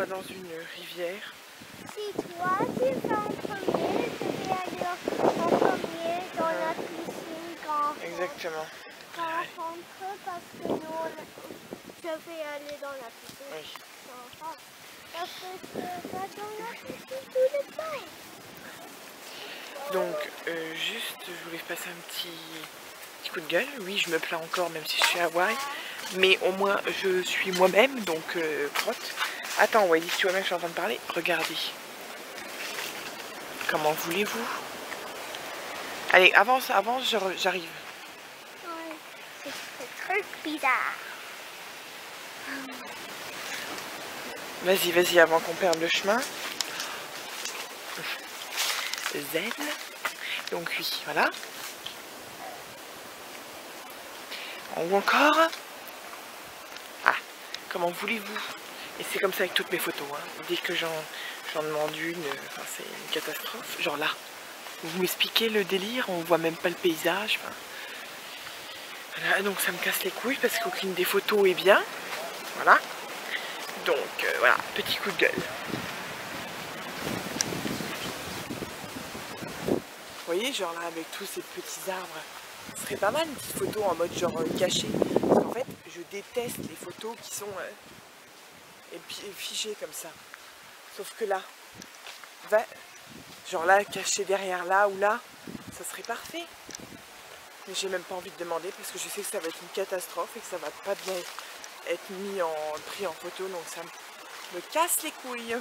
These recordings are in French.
va dans une rivière. Si toi tu fais en premier, je vais aller en premier dans la piscine quand Exactement. on rentre parce que nous, je vais aller dans la piscine. Oui. Parce que je vais dans la piscine tout le temps. Donc, juste, je voulais passer un petit coup de gueule. Oui, je me plains encore, même si je suis à Hawaï. Mais au moins, je suis moi-même, donc crotte. Attends, Wiley, si tu vois-même, je suis en train de parler. Regardez. Comment voulez-vous? Allez, avance, avance, j'arrive. Oui, c'est très bizarre. Vas-y, vas-y, avant qu'on perde le chemin. Zen. Donc oui, voilà. En haut encore. Ah, comment voulez-vous? Et c'est comme ça avec toutes mes photos. Hein. Dès que j'en demande une, enfin, c'est une catastrophe. Genre là. Vous m'expliquez le délire, on voit même pas le paysage. Enfin. Voilà, donc ça me casse les couilles parce qu'aucune des photos est bien. Voilà. Donc voilà, petit coup de gueule. Vous voyez, genre là, avec tous ces petits arbres, ce serait pas mal une petite photo en mode genre cachée. Parce qu'en fait, je déteste les photos qui sont fichées comme ça. Sauf que là, genre là, caché derrière là ou là, ça serait parfait. Mais j'ai même pas envie de demander parce que je sais que ça va être une catastrophe et que ça va pas bien être pris en photo. Donc ça me casse les couilles.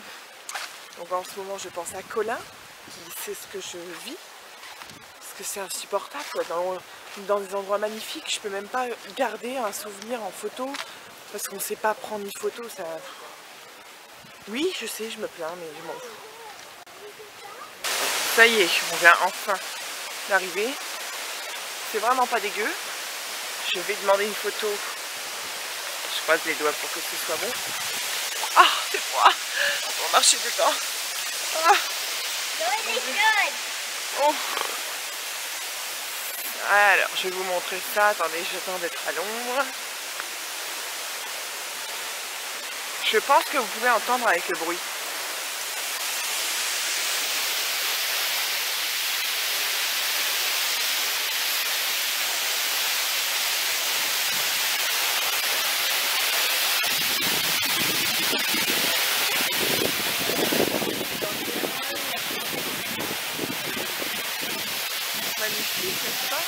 Donc en ce moment, je pense à Colin, qui sait ce que je vis. Parce que c'est insupportable, quoi. Dans des endroits magnifiques, je peux même pas garder un souvenir en photo parce qu'on sait pas prendre une photo. Ça... Oui, je sais, je me plains, mais je m'en fous. Ça y est, on vient enfin d'arriver. C'est vraiment pas dégueu. Je vais demander une photo. Je croise les doigts pour que ce soit bon. Ah, c'est froid. On va marcher dedans. Ah. Oh. Alors, je vais vous montrer ça. Attendez, j'attends d'être à l'ombre. Je pense que vous pouvez entendre avec le bruit. Magnifique, n'est-ce pas?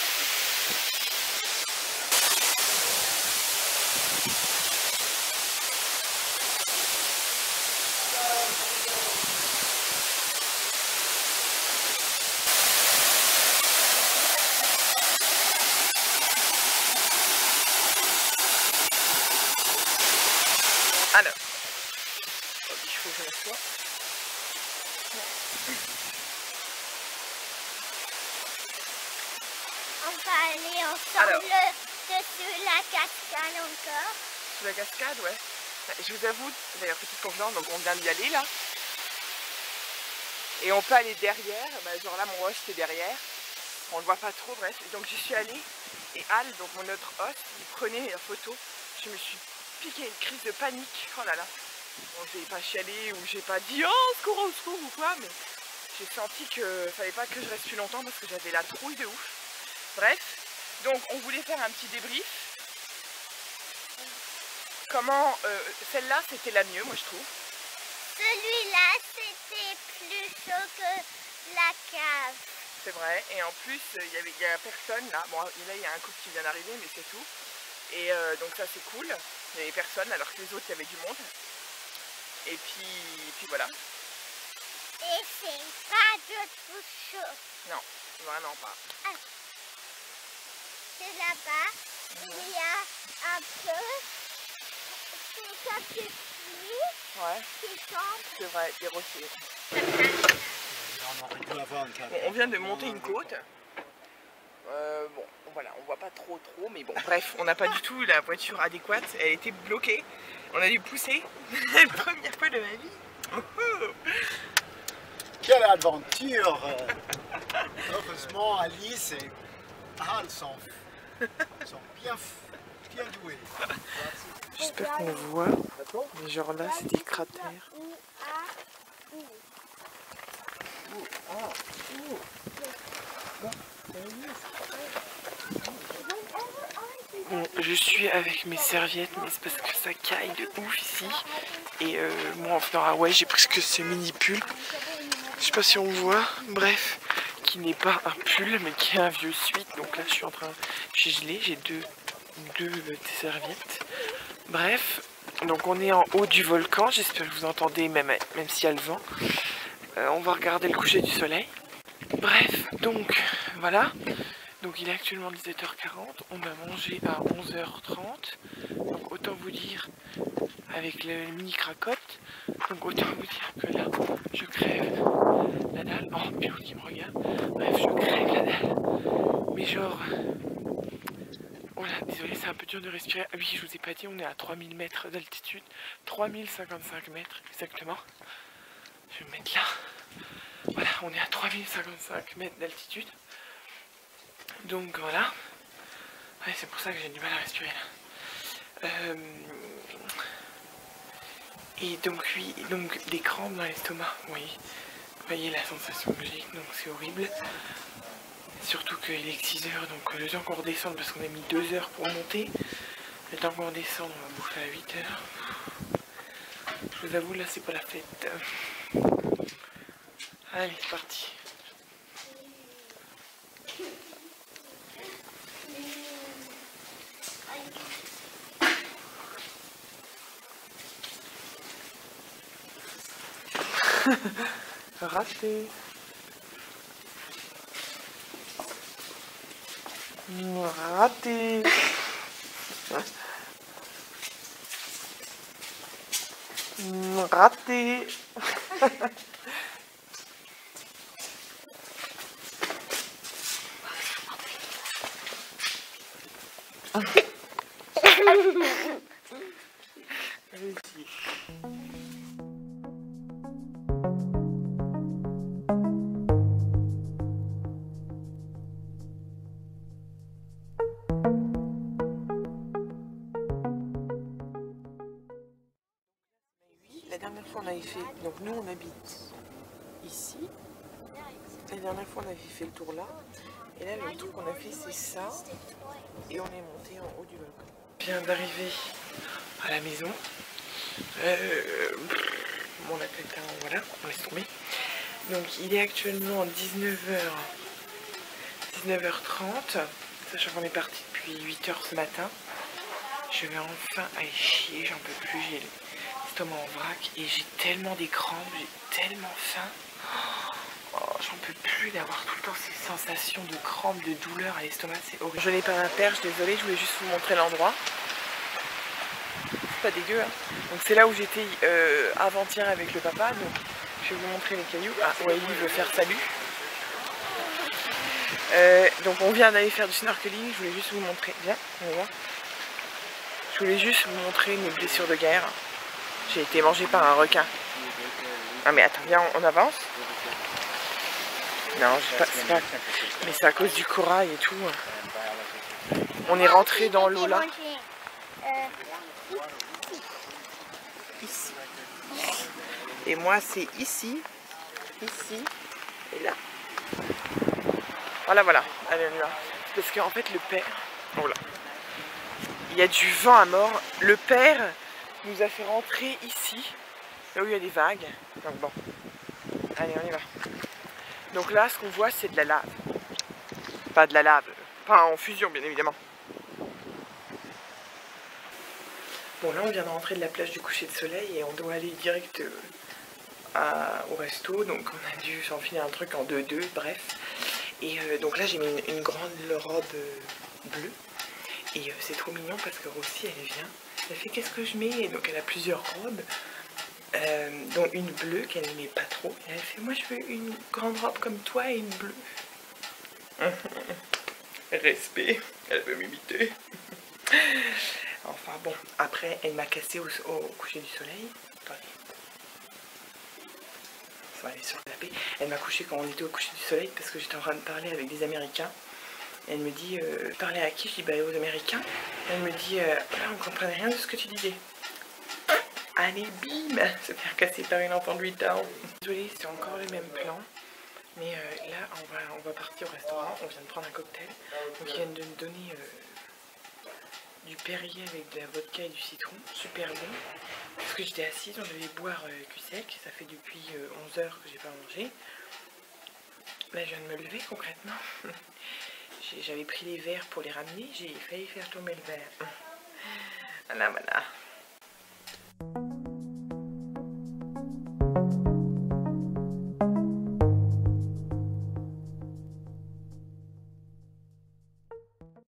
Alors, il faut que je m'assoie. On va aller ensemble dessus la cascade encore. Sous la cascade, ouais. Je vous avoue, d'ailleurs, petite confidence, donc on vient d'y aller là. Et on peut aller derrière, genre là mon host est derrière. On le voit pas trop, bref. Et donc j'y suis allée. Et Al, donc mon autre host, il prenait la photo. Je me suis piqué une crise de panique. Oh là là. Bon, j'ai pas chialé ou j'ai pas dit oh au secours ou quoi, mais j'ai senti que fallait pas que je reste plus longtemps parce que j'avais la trouille de ouf. Bref, donc on voulait faire un petit débrief. Comment celle-là c'était la mieux, moi je trouve. Celui-là c'était plus chaud que la cave. C'est vrai, et en plus il y a personne là. Bon là il y a un couple qui vient d'arriver, mais c'est tout. Et donc ça c'est cool. Il y avait personne alors que les autres il y avait du monde. Et puis voilà. Et c'est pas du tout chaud. Non, vraiment pas. Ah. C'est là-bas, il y a un peu. C'est ça qui pluie, Ouais. qui tombe. C'est vrai, des rochers. Bon, on vient de monter une côte. Bon, voilà, on voit pas trop, mais bon, bref, on n'a pas du tout la voiture adéquate. Elle était bloquée. On a dû pousser. La première fois de ma vie. Quelle aventure! Heureusement, Alice et Al sont bien doués. J'espère qu'on voit. Mais genre là, c'est des cratères. Bon, je suis avec mes serviettes, mais c'est parce que ça caille de ouf ici. Et moi en venant à Hawaï, j'ai pris que ce mini pull. Je sais pas si on voit, bref, qui n'est pas un pull, mais qui est un vieux sweat. Donc là, j'ai gelé, j'ai deux serviettes. Bref, donc on est en haut du volcan. J'espère que vous entendez, même s'il y a le vent. On va regarder le coucher du soleil. Bref, donc voilà. Donc il est actuellement 17h40, on a mangé à 11h30, donc autant vous dire, avec le mini cracotte, donc autant vous dire que là, je crève la dalle. Oh, Pio qui me regarde. Bref, je crève la dalle. Mais genre, oh là, désolé, c'est un peu dur de respirer. Ah oui, je vous ai pas dit, on est à 3000 mètres d'altitude, 3055 mètres exactement. Je vais me mettre là. Voilà, on est à 3055 mètres d'altitude. Donc voilà, ouais, c'est pour ça que j'ai du mal à respirer là. Et donc oui, donc des crampes dans l'estomac, oui. Vous voyez la sensation que j'ai, donc c'est horrible. Surtout qu'il est 6h, donc le temps qu'on redescende, parce qu'on a mis 2 heures pour monter, le temps qu'on redescende, on va bouffer à 8h. Je vous avoue, là c'est pas la fête. Allez, c'est parti. Raté. Raté. Raté. Réussi. La dernière fois on avait fait, donc nous on habite ici, la dernière fois on avait fait le tour là, et là le tour qu'on a fait c'est ça, et on est monté en haut du volcan. Je viens d'arriver à la maison, bon la tête, hein, voilà, on laisse tomber. Donc il est actuellement 19h30, sachant qu'on est parti depuis 8h ce matin. Je vais enfin aller chier, j'en peux plus, j'ai l'estomac en vrac et j'ai tellement des crampes, j'ai tellement faim. Oh, j'en peux plus d'avoir tout le temps ces sensations de crampes, de douleur à l'estomac, c'est horrible. Je n'ai pas ma perche, désolée, je voulais juste vous montrer l'endroit. C'est pas dégueu, hein. Donc c'est là où j'étais avant-hier avec le papa, donc je vais vous montrer les cailloux. Ah, Wiley veut faire salut. Donc on vient d'aller faire du snorkeling, je voulais juste vous montrer, viens, on va voir. Je voulais juste vous montrer mes blessures de guerre. J'ai été mangée par un requin. Ah mais attends, viens, on avance. Non, c'est pas... Mais c'est à cause du corail et tout. On est rentré dans l'eau là. Ici. Et moi c'est ici, ici et là. Voilà, voilà. Allez, on y va. Parce qu'en fait le père... Oh là. Il y a du vent à mort. Le père nous a fait rentrer ici, là où il y a des vagues. Donc bon, allez, on y va. Donc là, ce qu'on voit, c'est de la lave. Pas de la lave, pas en fusion, bien évidemment. Bon, là, on vient de rentrer de la plage du coucher de soleil et on doit aller direct au resto. Donc on a dû s'enfiler un truc en 2-2, bref. Et donc là, j'ai mis une grande robe bleue. Et c'est trop mignon parce que Rossi elle vient, elle fait qu'est-ce que je mets, et donc elle a plusieurs robes, dont une bleue qu'elle n'aimait pas trop, et elle fait moi je veux une grande robe comme toi et une bleue. Respect, elle veut m'imiter. Enfin bon, après elle m'a cassé au coucher du soleil. Attendez. Ça va aller sur la paix. Elle m'a couché quand on était au coucher du soleil parce que j'étais en train de parler avec des Américains. Elle me dit, parler à qui? Je dis, bah aux Américains. Elle me dit, là on comprenait rien de ce que tu disais. Allez, bim, se faire casser par une enfant de 8 ans. Désolée, c'est encore le même plan. Mais là, on va partir au restaurant. On vient de prendre un cocktail. Donc, ils viennent de me donner du Perrier avec de la vodka et du citron. Super bon. Parce que j'étais assise, on devait boire cul sec. Ça fait depuis 11 heures que j'ai pas mangé. Là, je viens de me lever concrètement. J'avais pris les verres pour les ramener. J'ai failli faire tomber le verre. Voilà, voilà.